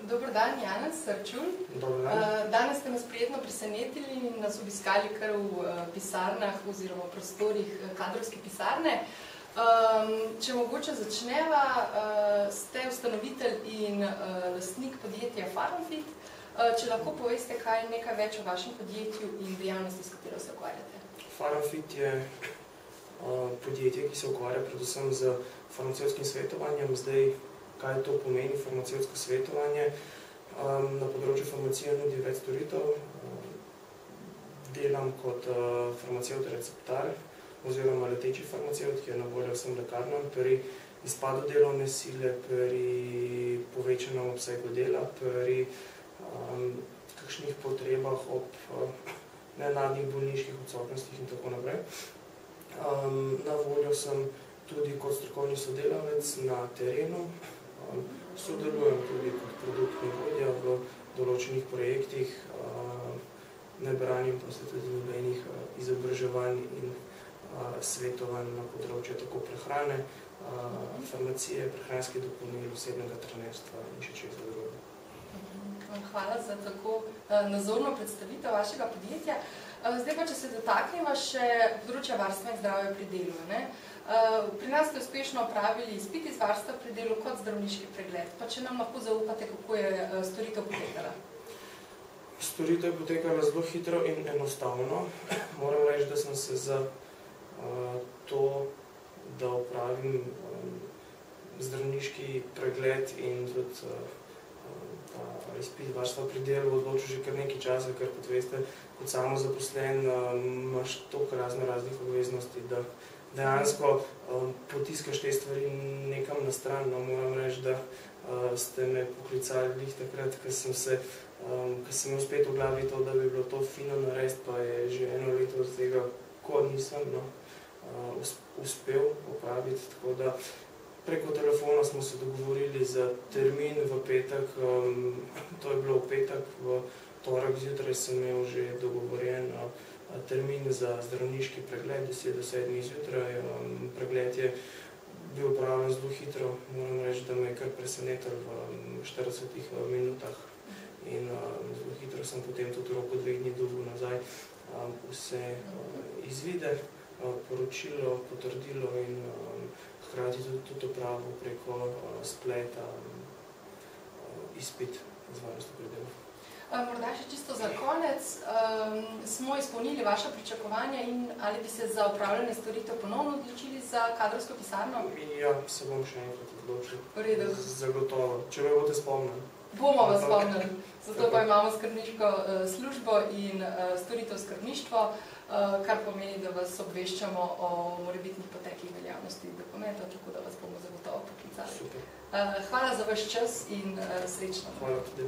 Dober dan, Janez Sarčun. Dober dan. Danes ste nas prijetno presenetili in nas obiskali kar v pisarnah oziroma prostorih kadrovske pisarne. Če mogoče začneva, ste ustanovitelj in lastnik podjetja Farmfit. Če lahko poveste kaj nekaj več o vašem podjetju in dejavnosti, s katero se ukvarjate. Farmfit je podjetje, ki se ukvarja predvsem z farmacevtskim svetovanjem. Zdaj, kaj to pomeni farmacevtsko svetovanje? Na področju farmacije nudi več storitev. Delam kot farmacevt receptar oziroma leteči farmacevt, ki je na voljo vsem lekarnam pri izpadu delovne sile, pri povečanem obsegu dela, pri kakšnih potrebah ob nenadnih bolniških odsotnostih in tako naprej. Na voljo sem tudi kot strokovni sodelavec na terenu. Sodelujem tudi kot produktni vodja v določenih projektih. Ne branim pa se tudi nobenih izobraževanj in svetovanj na področju tako prehrane, farmacije, prehranskih dopolnil, osebnega trenerstva in še česa drugega. Hvala za tako nazorno predstavitev vašega podjetja. Zdaj pa, če se dotakneva še področja varstva in zdravja pri delu. Pri nas ste uspešno opravili izpit iz varstva pri delu kot zdravniški pregled. Pa če nam lahko zaupate, kako je storitev potekala? Storitev je potekala zelo hitro in enostavno. Moram reči, da sem se za to, da opravim zdravniški pregled in tudi izpit varstva pri delu odločil že kar nekaj časa, ker kot veste, kot samozaposlen imaš toliko raznih obveznosti, da dejansko potiskaš te stvari nekam na stran. Moram reči, da ste me poklicali glih takrat, ko sem uspet v glavi to, da bi bilo to fino narediti, pa je že eno leto od tega, ko nisem uspel opraviti, tako da preko telefona smo se dogovorili za termin v petek, to je bilo v petek, v torek zjutraj sem imel že dogovorjen termin za zdravniški pregled, 10 do 7 zjutraj. Pregled je bil opravljen zelo hitro, moram reči, da me je kar presenetil v 40 minutah in zelo hitro sem potem tudi v roku 2 dni dobil nazaj vse izvide, poročilo, potrdilo in hkrati tudi opravil preko spleta izpit z varnostjo pri delu. Morda še čisto za konec, smo izpolnili vaša pričakovanja in ali bi se za opravljanje storitev ponovno odločili za kadrovsko pisarno? Ja, se bom še enkrat odločil. V redu. Zagotovo. Če me boste spomnili. Bomo vas spomnili. Zato pa imamo skrbniško službo in storitev skrbništvo, kar pomeni, da vas obveščamo o morebitnih potekih veljavnosti dokumentov, tako da vas bomo zagotovo poklicali. Super. Hvala za vaš čas in srečno. Hvala tudi.